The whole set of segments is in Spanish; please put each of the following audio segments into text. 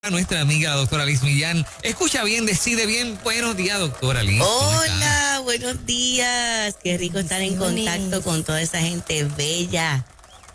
Nuestra amiga la doctora Liz Millán. Escucha bien, decide bien. Buenos días, doctora Liz. Hola, buenos días. Qué rico estar en contacto con toda esa gente bella,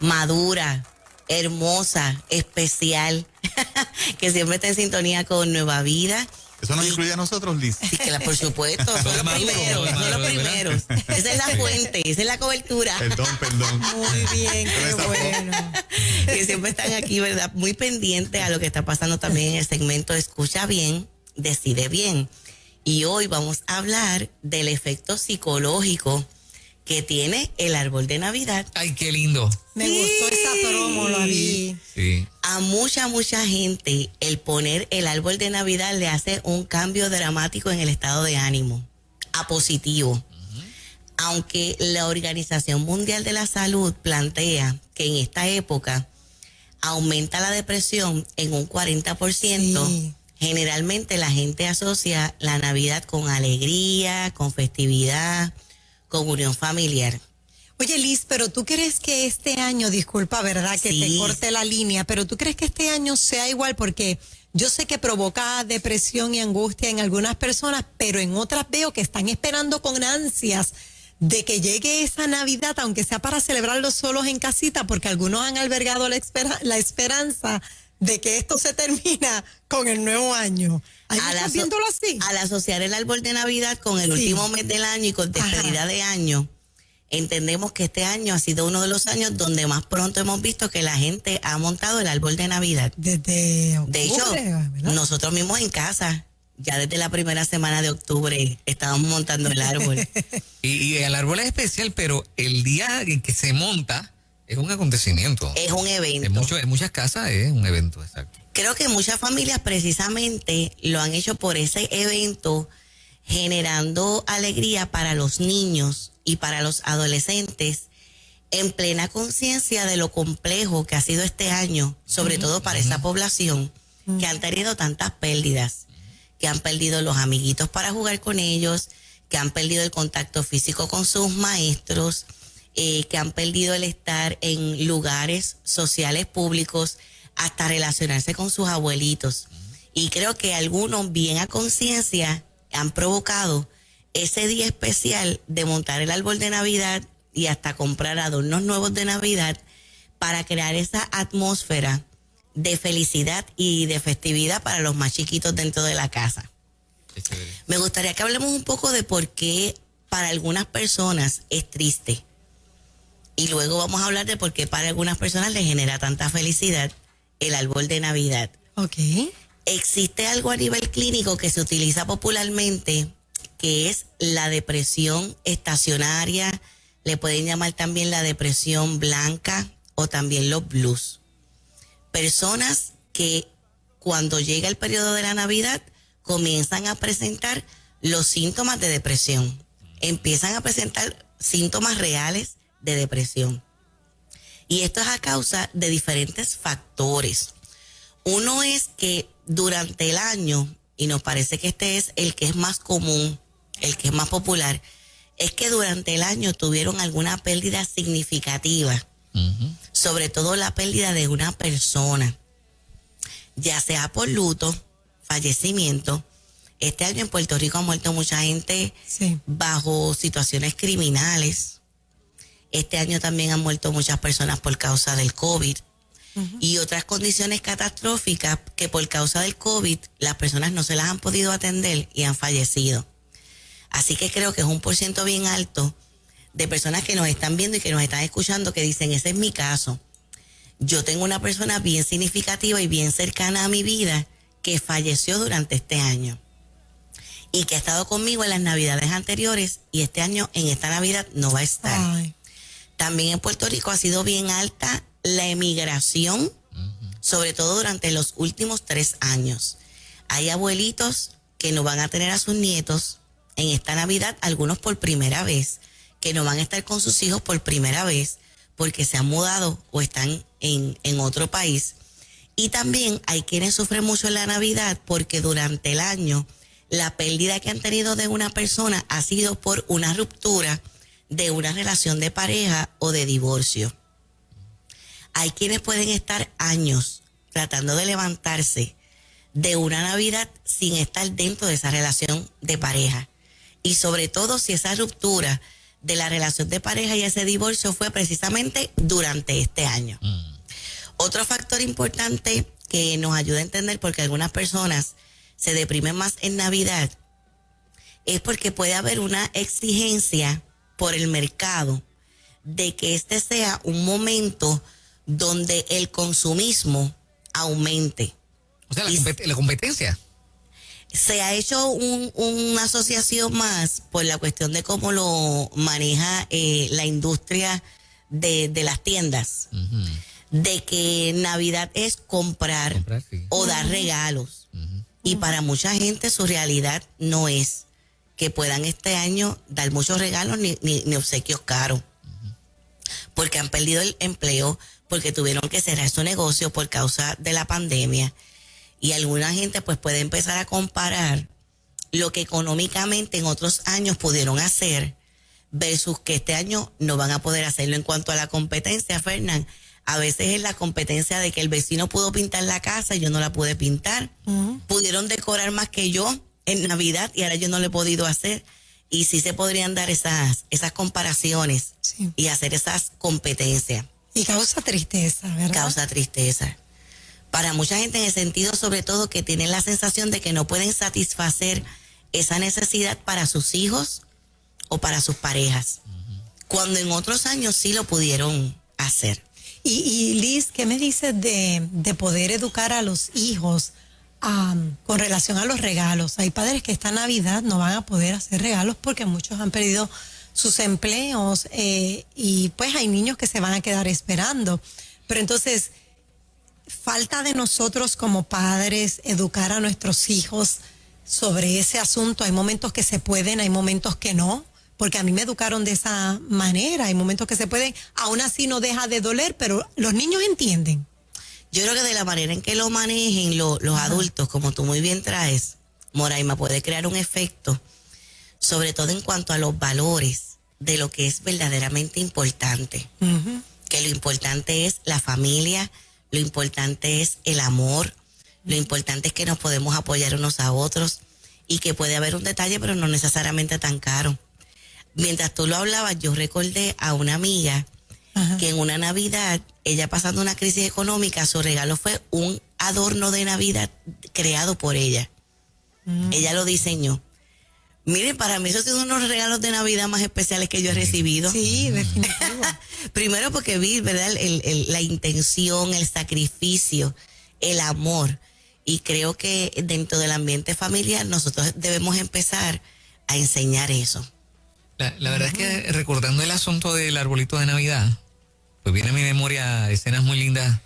madura, hermosa, especial, que siempre está en sintonía con Nueva Vida. ¿Eso nos incluye a nosotros, Liz? Sí, que por supuesto, son los primeros. Esa es la fuente, esa es la cobertura. Perdón. Muy bien, qué bueno. Que siempre están aquí, ¿verdad? Muy pendientes a lo que está pasando también en el segmento Escucha Bien, Decide Bien. Y hoy vamos a hablar del efecto psicológico que tiene el árbol de Navidad. Ay, qué lindo. Me gustó esa promo, la vi. Sí. A mucha gente el poner el árbol de Navidad le hace un cambio dramático en el estado de ánimo, a positivo. Aunque la Organización Mundial de la Salud plantea que en esta época aumenta la depresión en un 40%, Sí. generalmente la gente asocia la Navidad con alegría, con festividad, con unión familiar. Oye, Liz, pero ¿tú crees que este año, disculpa, verdad, que Sí. te corte la línea, pero tú crees que este año sea igual? Porque yo sé que provoca depresión y angustia en algunas personas, pero en otras veo que están esperando con ansias de que llegue esa Navidad, aunque sea para celebrarlo solos en casita, porque algunos han albergado la esperanza de que esto se termina con el nuevo año. ¿Hay muchos viéndolo así? Al asociar el árbol de Navidad con el Sí. último mes del año y con despedida de año, entendemos que este año ha sido uno de los años donde más pronto hemos visto que la gente ha montado el árbol de Navidad. Desde octubre, De hecho, ¿verdad? nosotros mismos en casa, ya desde la primera semana de octubre, estábamos montando el árbol. Y el árbol es especial, pero el día en que se monta es un acontecimiento. Es un evento. En muchas casas es un evento, exacto. Creo que muchas familias precisamente lo han hecho por ese evento, generando alegría para los niños y para los adolescentes, en plena conciencia de lo complejo que ha sido este año, sobre todo para esa población que han tenido tantas pérdidas, que han perdido los amiguitos para jugar con ellos, que han perdido el contacto físico con sus maestros, que han perdido el estar en lugares sociales públicos, hasta relacionarse con sus abuelitos. Y creo que algunos, bien a conciencia, han provocado ese día especial de montar el árbol de Navidad y hasta comprar adornos nuevos de Navidad para crear esa atmósfera de felicidad y de festividad para los más chiquitos dentro de la casa. Qué chévere. Me gustaría que hablemos un poco de por qué para algunas personas es triste. Y luego vamos a hablar de por qué para algunas personas les genera tanta felicidad el árbol de Navidad. Ok. Existe algo a nivel clínico que se utiliza popularmente, que es la depresión estacionaria. Le pueden llamar también la depresión blanca o también los blues. Personas que cuando llega el periodo de la Navidad comienzan a presentar los síntomas de depresión. Empiezan a presentar síntomas reales de depresión. Y esto es a causa de diferentes factores. Uno es que durante el año, y nos parece que este es el que es más común, el que es más popular, es que durante el año tuvieron alguna pérdida significativa, sobre todo la pérdida de una persona, ya sea por luto, fallecimiento. Este año en Puerto Rico ha muerto mucha gente Sí. bajo situaciones criminales. Este año también han muerto muchas personas por causa del COVID y otras condiciones catastróficas que por causa del COVID las personas no se las han podido atender y han fallecido. Así que creo que es un % bien alto de personas que nos están viendo y que nos están escuchando que dicen, ese es mi caso. Yo tengo una persona bien significativa y bien cercana a mi vida que falleció durante este año y que ha estado conmigo en las navidades anteriores y este año en esta Navidad no va a estar. Ay. También en Puerto Rico ha sido bien alta la emigración, sobre todo durante los últimos 3 años. Hay abuelitos que no van a tener a sus nietos en esta Navidad, algunos por primera vez, que no van a estar con sus hijos por primera vez porque se han mudado o están en otro país. Y también hay quienes sufren mucho en la Navidad porque durante el año la pérdida que han tenido de una persona ha sido por una ruptura de una relación de pareja o de divorcio. Hay quienes pueden estar años tratando de levantarse de una Navidad sin estar dentro de esa relación de pareja. Y sobre todo si esa ruptura de la relación de pareja y ese divorcio fue precisamente durante este año. Otro factor importante que nos ayuda a entender porque algunas personas se deprimen más en Navidad es porque puede haber una exigencia por el mercado de que este sea un momento donde el consumismo aumente. O sea, la competencia. Se ha hecho una asociación más por la cuestión de cómo lo maneja la industria de las tiendas. De que Navidad es comprar Sí. o dar regalos. Y para mucha gente su realidad no es que puedan este año dar muchos regalos ni obsequios caros. Porque han perdido el empleo, porque tuvieron que cerrar su negocio por causa de la pandemia. Y alguna gente pues puede empezar a comparar lo que económicamente en otros años pudieron hacer versus que este año no van a poder hacerlo. En cuanto a la competencia, Fernán, a veces es la competencia de que el vecino pudo pintar la casa y yo no la pude pintar. Pudieron decorar más que yo en Navidad y ahora yo no lo he podido hacer. Y sí se podrían dar esas comparaciones Sí. y hacer esas competencias. Y causa tristeza, ¿verdad? Causa tristeza. Para mucha gente en el sentido sobre todo que tienen la sensación de que no pueden satisfacer esa necesidad para sus hijos o para sus parejas. Cuando en otros años sí lo pudieron hacer. Y Liz, ¿qué me dices de poder educar a los hijos con relación a los regalos? Hay padres que esta Navidad no van a poder hacer regalos porque muchos han perdido sus empleos y pues hay niños que se van a quedar esperando. Pero entonces, falta de nosotros como padres educar a nuestros hijos sobre ese asunto. Hay momentos que se pueden, hay momentos que no. Porque a mí me educaron de esa manera, hay momentos que se pueden, aún así no deja de doler, pero los niños entienden. Yo creo que de la manera en que lo manejen los adultos, como tú muy bien traes, Moraima, puede crear un efecto, sobre todo en cuanto a los valores de lo que es verdaderamente importante. Que lo importante es la familia, lo importante es el amor, lo importante es que nos podemos apoyar unos a otros y que puede haber un detalle, pero no necesariamente tan caro. Mientras tú lo hablabas, yo recordé a una amiga que en una Navidad, ella pasando una crisis económica, su regalo fue un adorno de Navidad creado por ella. Ella lo diseñó. Miren, para mí esos son unos regalos de Navidad más especiales que yo he recibido. Sí, definitivo. Primero porque vi, ¿verdad? La intención, el sacrificio, el amor. Y creo que dentro del ambiente familiar nosotros debemos empezar a enseñar eso. La verdad es que recordando el asunto del arbolito de Navidad, pues viene a mi memoria escenas muy lindas.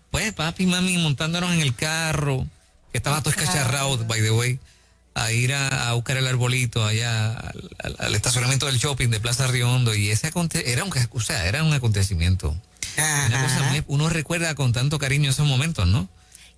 Pues papi y mami montándonos en el carro, que estaba todo escacharrado, by the way, a ir a buscar el arbolito allá al estacionamiento del shopping de Plaza Riondo. Y ese era un acontecimiento. Una cosa uno recuerda con tanto cariño esos momentos, ¿no?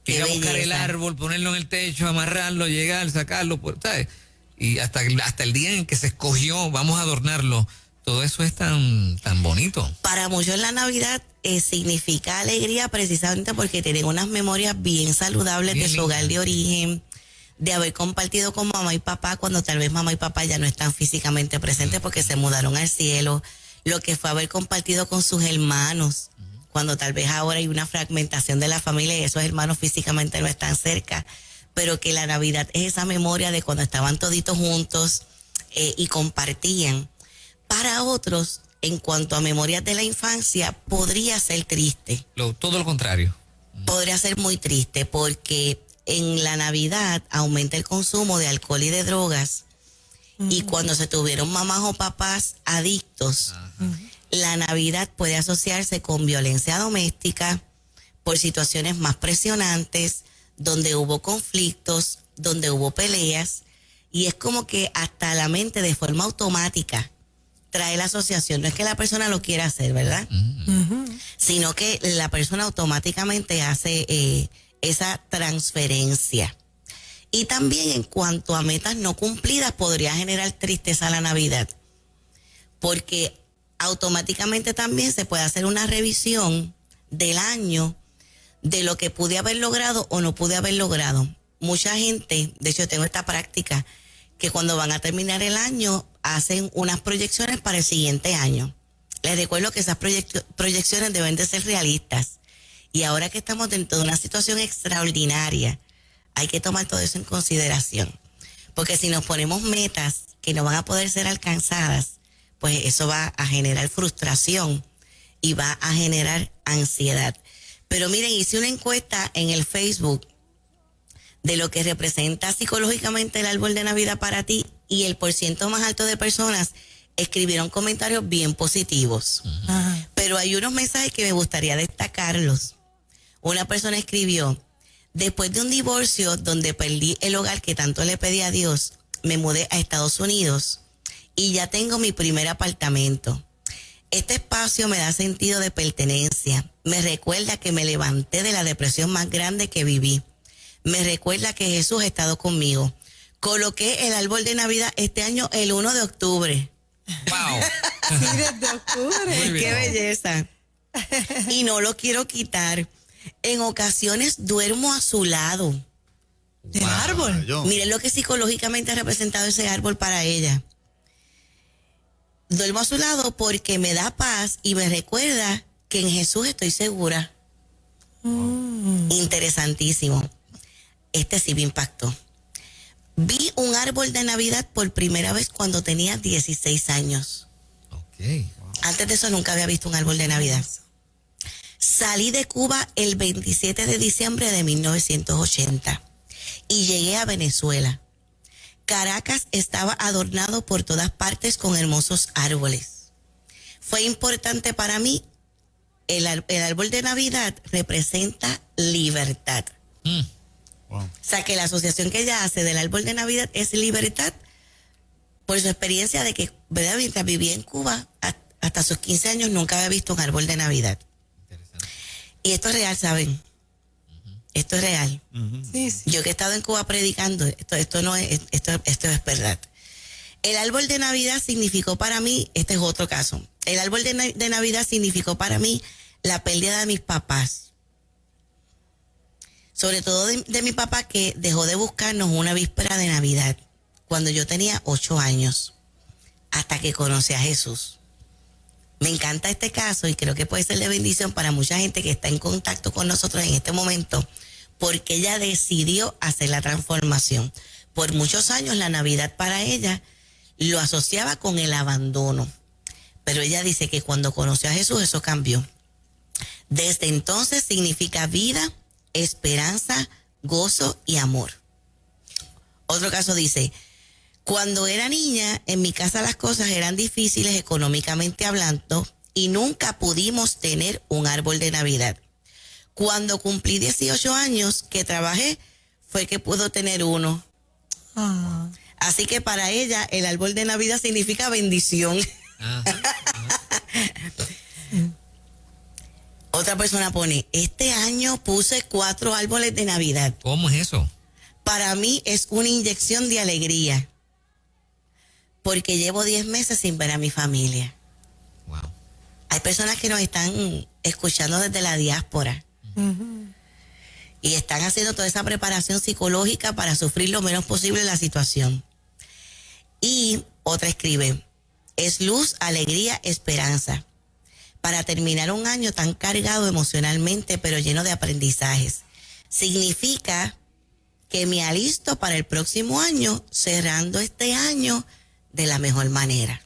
Que ir a buscar el árbol, ponerlo en el techo, amarrarlo, llegar, sacarlo, ¿sabes? Y hasta el día en que se escogió, vamos a adornarlo. Todo eso es tan bonito. Para muchos la Navidad significa alegría precisamente porque tienen unas memorias bien saludables Bien de su linda. hogar de origen, de haber compartido con mamá y papá cuando tal vez mamá y papá ya no están físicamente presentes porque se mudaron al cielo, lo que fue haber compartido con sus hermanos, cuando tal vez ahora hay una fragmentación de la familia y esos hermanos físicamente no están cerca. Pero que la Navidad es esa memoria de cuando estaban toditos juntos y compartían. Para otros, en cuanto a memorias de la infancia, podría ser triste. Todo lo contrario. Podría ser muy triste porque en la Navidad aumenta el consumo de alcohol y de drogas. Y cuando se tuvieron mamás o papás adictos, la Navidad puede asociarse con violencia doméstica por situaciones más presionantes, donde hubo conflictos, donde hubo peleas, y es como que hasta la mente de forma automática trae la asociación. No es que la persona lo quiera hacer, ¿verdad? Sino que la persona automáticamente hace esa transferencia. Y también en cuanto a metas no cumplidas, podría generar tristeza la Navidad, porque automáticamente también se puede hacer una revisión del año de lo que pude haber logrado o no pude haber logrado. mucha gente, de hecho tengo esta práctica, que cuando van a terminar el año hacen unas proyecciones para el siguiente año. Les recuerdo que esas proyecciones deben de ser realistas. Y ahora que estamos dentro de una situación extraordinaria, hay que tomar todo eso en consideración. Porque si nos ponemos metas que no van a poder ser alcanzadas, pues eso va a generar frustración y va a generar ansiedad. Pero miren, hice una encuesta en el Facebook de lo que representa psicológicamente el árbol de Navidad para ti, y el porciento más alto de personas escribieron comentarios bien positivos. Ajá. Pero hay unos mensajes que me gustaría destacarlos. Una persona escribió: después de un divorcio donde perdí el hogar que tanto le pedí a Dios, me mudé a Estados Unidos y ya tengo mi primer apartamento. Este espacio me da sentido de pertenencia. Me recuerda que me levanté de la depresión más grande que viví. Me recuerda que Jesús ha estado conmigo. Coloqué el árbol de Navidad este año el 1 de octubre. ¡Wow! Sí, desde octubre. Muy bien. ¡Qué belleza! Y no lo quiero quitar. En ocasiones duermo a su lado. Del árbol. Yo. Miren lo que psicológicamente ha representado ese árbol para ella. Duermo a su lado porque me da paz y me recuerda que en Jesús estoy segura. Interesantísimo. Este sí me impactó. Vi un árbol de Navidad por primera vez cuando tenía 16 años. Ok. Antes de eso nunca había visto un árbol de Navidad. Salí de Cuba el 27 de diciembre de 1980 y llegué a Venezuela. Caracas estaba adornado por todas partes con hermosos árboles. Fue importante para mí. El árbol de Navidad representa libertad. Wow. O sea, que la asociación que ella hace del árbol de Navidad es libertad por su experiencia de que, ¿verdad? Mientras vivía en Cuba, hasta sus 15 años nunca había visto un árbol de Navidad. Interesante. Y esto es real, ¿saben? Esto es real. Sí, sí. Yo que he estado en Cuba predicando, esto es verdad. El árbol de Navidad significó para mí, este es otro caso, el árbol de Navidad significó para mí la pérdida de mis papás. Sobre todo de mi papá, que dejó de buscarnos una víspera de Navidad, cuando yo tenía 8 años, hasta que conocí a Jesús. Me encanta este caso y creo que puede ser de bendición para mucha gente que está en contacto con nosotros en este momento, porque ella decidió hacer la transformación. Por muchos años la Navidad para ella lo asociaba con el abandono, pero ella dice que cuando conoció a Jesús eso cambió. Desde entonces significa vida, esperanza, gozo y amor. Otro caso dice: cuando era niña, en mi casa las cosas eran difíciles económicamente hablando y nunca pudimos tener un árbol de Navidad. Cuando cumplí 18 años que trabajé, fue que pudo tener uno. Ah. Así que para ella el árbol de Navidad significa bendición. Ajá. Otra persona pone: este año puse 4 árboles de Navidad. ¿Cómo es eso? Para mí es una inyección de alegría, porque llevo 10 meses sin ver a mi familia. Wow. Hay personas que nos están escuchando desde la diáspora y están haciendo toda esa preparación psicológica para sufrir lo menos posible la situación. Y otra escribe: es luz, alegría, esperanza, para terminar un año tan cargado emocionalmente, pero lleno de aprendizajes. Significa que me alisto para el próximo año, cerrando este año de la mejor manera.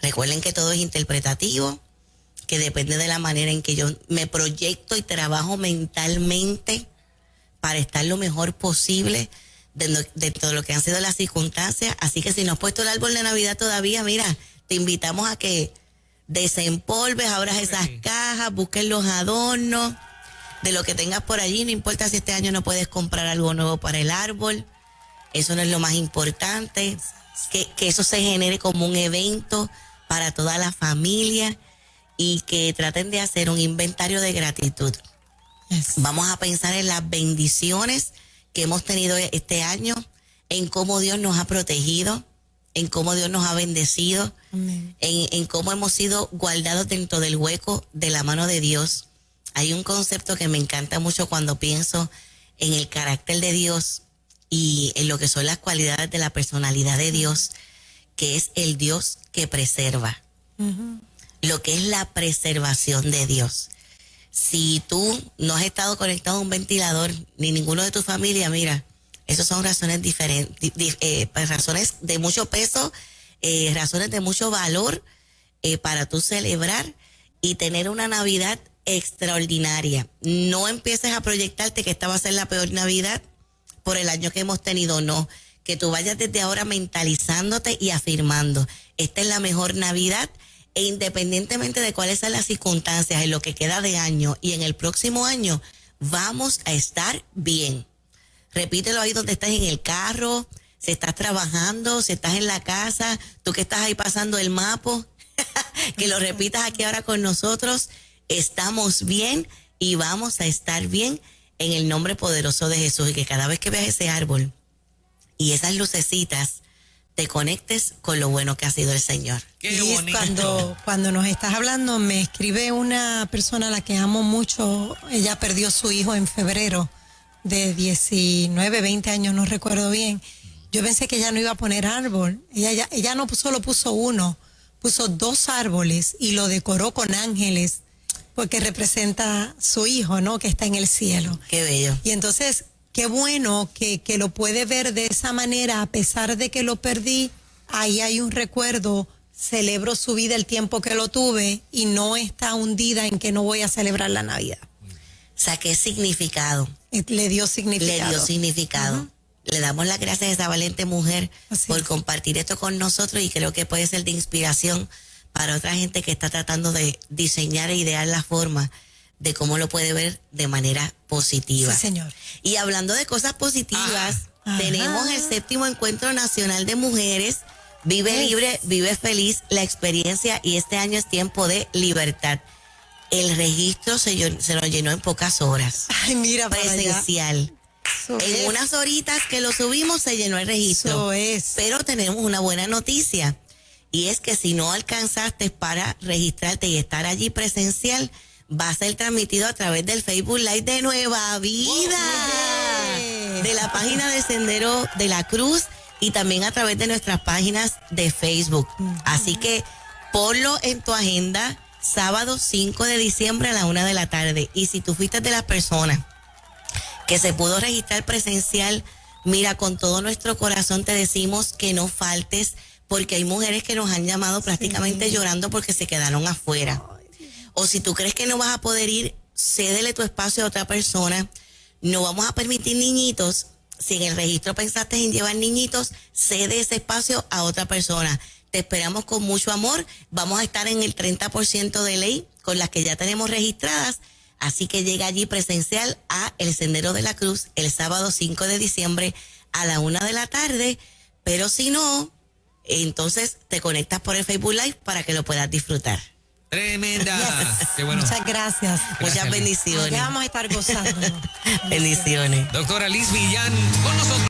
Recuerden que todo es interpretativo, que depende de la manera en que yo me proyecto y trabajo mentalmente para estar lo mejor posible de todo lo que han sido las circunstancias. Así que si no has puesto el árbol de Navidad todavía, mira, te invitamos a que desempolves, abras esas cajas, busques los adornos de lo que tengas por allí. No importa si este año no puedes comprar algo nuevo para el árbol, eso no es lo más importante. Que eso se genere como un evento para toda la familia y que traten de hacer un inventario de gratitud. Yes. Vamos a pensar en las bendiciones que hemos tenido este año, en cómo Dios nos ha protegido, en cómo Dios nos ha bendecido, Amén. en cómo hemos sido guardados dentro del hueco de la mano de Dios. Hay un concepto que me encanta mucho cuando pienso en el carácter de Dios y en lo que son las cualidades de la personalidad de Dios, que es el Dios que preserva. Lo que es la preservación de Dios. Si tú no has estado conectado a un ventilador, ni ninguno de tu familia, mira, esas son razones diferentes, razones de mucho peso, razones de mucho valor para tú celebrar y tener una Navidad extraordinaria. No empieces a proyectarte que esta va a ser la peor Navidad por el año que hemos tenido, no. Que tú vayas desde ahora mentalizándote y afirmando, esta es la mejor Navidad, e independientemente de cuáles sean las circunstancias en lo que queda de año y en el próximo año, vamos a estar bien. Repítelo ahí donde estás, en el carro, si estás trabajando, si estás en la casa, tú que estás ahí pasando el mapa, que lo repitas aquí ahora con nosotros. Estamos bien y vamos a estar bien en el nombre poderoso de Jesús, y que cada vez que veas ese árbol y esas lucecitas, te conectes con lo bueno que ha sido el Señor. Qué Liz, bonito. cuando nos estás hablando, me escribe una persona a la que amo mucho. Ella perdió su hijo en febrero, de 19, 20 años, no recuerdo bien. Yo pensé que ella no iba a poner árbol. Ella no solo puso uno, puso 2 árboles y lo decoró con ángeles, porque representa su hijo, ¿no? Que está en el cielo. Qué bello. Y entonces, qué bueno que lo puede ver de esa manera, a pesar de que lo perdí, ahí hay un recuerdo, celebro su vida el tiempo que lo tuve y no está hundida en que no voy a celebrar la Navidad. Saqué significado. Le dio significado. Le dio significado. Le damos las gracias a esa valiente mujer por compartir esto con nosotros, y creo que puede ser de inspiración para otra gente que está tratando de diseñar e idear la forma de cómo lo puede ver de manera positiva. Sí, señor. Y hablando de cosas positivas, tenemos el 7º Encuentro Nacional de Mujeres, Vive Libre, Vive Feliz, la experiencia, y este año es tiempo de libertad. El registro se nos llenó en pocas horas. Ay, mira, presencial. En unas horitas que lo subimos se llenó el registro. Eso es. Pero tenemos una buena noticia, y es que si no alcanzaste para registrarte y estar allí presencial, va a ser transmitido a través del Facebook Live de Nueva Vida, de la página de Sendero de la Cruz, y también a través de nuestras páginas de Facebook. Así que ponlo en tu agenda, sábado 5 de diciembre a la 1 de la tarde. Y si tú fuiste de las personas que se pudo registrar presencial, mira, con todo nuestro corazón te decimos que no faltes, porque hay mujeres que nos han llamado prácticamente llorando porque se quedaron afuera. O si tú crees que no vas a poder ir, cédele tu espacio a otra persona. No vamos a permitir niñitos. Si en el registro pensaste en llevar niñitos, cede ese espacio a otra persona. Te esperamos con mucho amor. Vamos a estar en el 30% de ley con las que ya tenemos registradas. Así que llega allí presencial a el Sendero de la Cruz el sábado 5 de diciembre a la 1 de la tarde. Pero si no, entonces te conectas por el Facebook Live para que lo puedas disfrutar. Tremenda. Qué bueno. Muchas gracias. Muchas bendiciones. Ya vamos a estar gozando. Bendiciones. Doctora Liz Millán con nosotros.